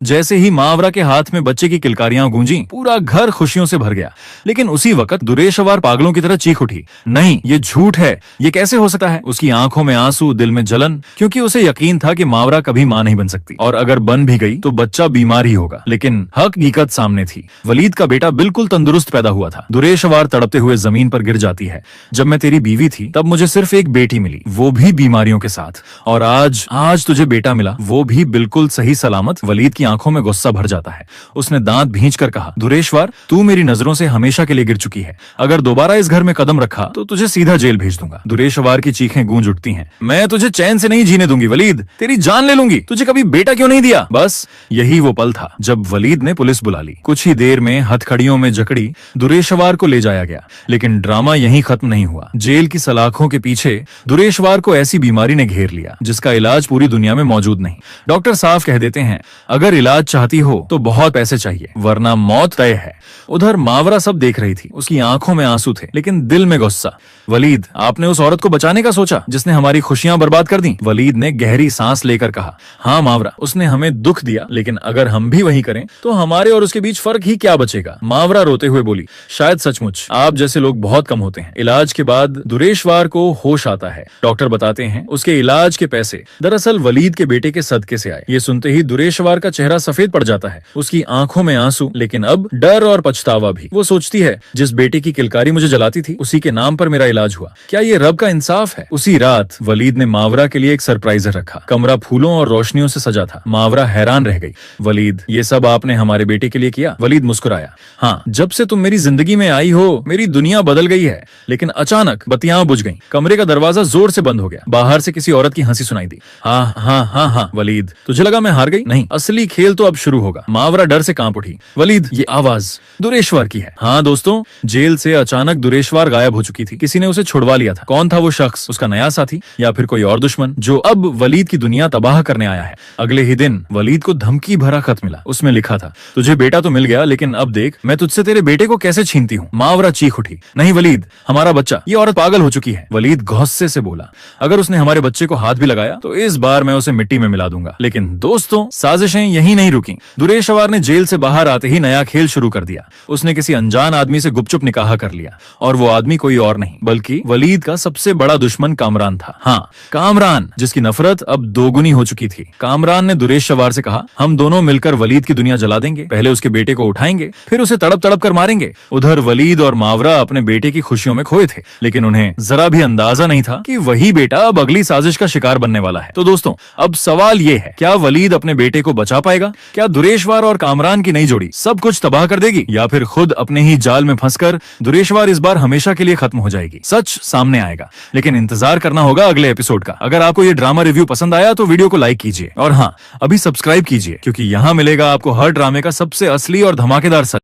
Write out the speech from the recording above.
जैसे ही मावरा के हाथ में बच्चे की किलकारियां गूंजी, पूरा घर खुशियों से भर गया। लेकिन उसी वक्त दुरेशवार पागलों की तरह चीख उठी, नहीं ये झूठ है, ये कैसे हो सकता है। उसकी आंखों में आंसू, दिल में जलन, क्योंकि उसे यकीन था कि मावरा कभी मां नहीं बन सकती, और अगर बन भी गई तो बच्चा बीमार ही होगा। लेकिन हकीकत सामने थी। वलीद का बेटा बिल्कुल तंदुरुस्त पैदा हुआ था। दुरेशवार तड़पते हुए जमीन पर गिर जाती है, जब मैं तेरी बीवी थी तब मुझे सिर्फ एक बेटी मिली, वो भी बीमारियों के साथ, और आज तुझे बेटा मिला, वो भी बिल्कुल सही सलामत। वलीद की आंखों में गुस्सा भर जाता है। उसने दांत भींचकर कहा, दुरेशवार तू मेरी नजरों से हमेशा के लिए गिर चुकी है, अगर दोबारा इस घर में कदम रखा तो तुझे सीधा जेल भेज दूंगा। दुरेशवार की चीखें गूंज उठती हैं, मैं तुझे चैन से नहीं जीने दूंगी वलीद, तेरी जान ले लूंगी, तुझे कभी बेटा क्यों नहीं दिया। बस यही वो पल था जब वलीद ने पुलिस बुला ली। कुछ ही देर में हथकड़ियों में जकड़ी दुरेशवार को ले जाया गया। लेकिन ड्रामा यहीं खत्म नहीं हुआ। जेल की सलाखों के पीछे दुरेशवार को ऐसी बीमारी ने घेर लिया जिसका इलाज पूरी दुनिया में मौजूद नहीं। डॉक्टर साफ कह देते हैं, अगर इलाज चाहती हो तो बहुत पैसे चाहिए, वरना मौत तय है। उधर मावरा सब देख रही थी। उसकी आंखों में आंसू थे, लेकिन दिल में गुस्सा। वलीद, आपने उस औरत को बचाने का सोचा जिसने हमारी खुशियां बर्बाद कर दी। वलीद ने गहरी सांस लेकर कहा, हाँ मावरा, उसने हमें दुख दिया, लेकिन अगर हम भी वही करें तो हमारे और उसके बीच फर्क ही क्या बचेगा। मावरा रोते हुए बोली, शायद सचमुच आप जैसे लोग बहुत कम होते हैं। इलाज के बाद दुरेशवार को होश आता है। डॉक्टर बताते हैं उसके इलाज के पैसे दरअसल वलीद के बेटे के सदके से आए। ये सुनते ही दुरेशवार का चेहरा सफेद पड़ जाता है। उसकी आंखों में आंसू, लेकिन अब डर और पछतावा भी। वो सोचती है, जिस बेटे की किलकारी मुझे जलाती थी उसी के नाम पर मेरा इलाज हुआ, क्या ये रब का इंसाफ है। उसी रात वलीद ने मावरा के लिए एक सरप्राइज रखा। कमरा फूलों और रोशनियों से सजा था। मावरा हैरान रह गई। वलीद, ये सब आपने हमारे बेटे के लिए किया। वलीद मुस्कुराया, हाँ, जब से तुम मेरी जिंदगी में आई हो मेरी दुनिया बदल गई है। लेकिन अचानक बत्तियां बुझ गईं। कमरे का दरवाजा जोर से बंद हो गया। बाहर से किसी औरत की हंसी सुनाई दी। हाँ हाँ हाँ हाँ वलीद, तुझे लगा मैं हार गई? नहीं, असली खेल तो अब शुरू होगा। मावरा डर से कांप उठी। वलीद, ये आवाज दुरेशवार की है। हाँ दोस्तों, जेल से अचानक दुरेशवार गायब हो चुकी थी। किसी ने उसे छुड़वा लिया था। कौन था वो शख्स? उसका नया साथी या फिर कोई और दुश्मन जो अब वलीद की दुनिया तबाह करने आया है? अगले ही दिन वलीद को धमकी भरा खत मिला। उसमें लिखा था, तुझे बेटा तो मिल गया, लेकिन अब देख मैं तुझसे तेरे बेटे को कैसे छीनती हूँ। मावरा चीख उठी, नहीं वलीद, हमारा बच्चा, ये औरत पागल हो चुकी है। वलीद गुस्से से बोला, अगर उसने हमारे बच्चे को हाथ भी लगाया तो इस बार मैं उसे मिट्टी में मिला दूंगा। लेकिन दोस्तों, साजिशें यहीं नहीं रुकी। दुरेशवार ने जेल से बाहर आते ही नया खेल शुरू कर दिया। उसने किसी अनजान आदमी से गुपचुप निकाह कर लिया, और वो आदमी कोई और नहीं बल्कि वलीद का सबसे बड़ा दुश्मन कामरान था। हाँ, कामरान, जिसकी नफरत अब दोगुनी हो चुकी थी। कामरान ने दुरेशवार से कहा, हम दोनों मिलकर वलीद की दुनिया जला देंगे। पहले उसके बेटे को उठाएंगे, फिर उसे तड़प तड़प कर मारेंगे। उधर वलीद और मावरा अपने बेटे की खुशियों में खोए थे, लेकिन उन्हें जरा भी अंदाजा नहीं था कि वही बेटा अब अगली साजिश का शिकार बनने वाला है। तो दोस्तों, अब सवाल ये है, क्या वलीद अपने बेटे को बचा पाएगा? क्या दुरेशवार और कामरान की नई जोड़ी सब कुछ तबाह कर देगी, या फिर खुद अपने ही जाल में फंसकर दुरेशवार इस बार हमेशा के लिए खत्म हो जाएगी? सच सामने आएगा, लेकिन इंतजार करना होगा अगले एपिसोड का। अगर आपको ये ड्रामा रिव्यू पसंद आया तो वीडियो को लाइक कीजिए, और हाँ, अभी सब्सक्राइब कीजिए, क्योंकि यहाँ मिलेगा आपको हर ड्रामे का सबसे असली और धमाकेदार सच।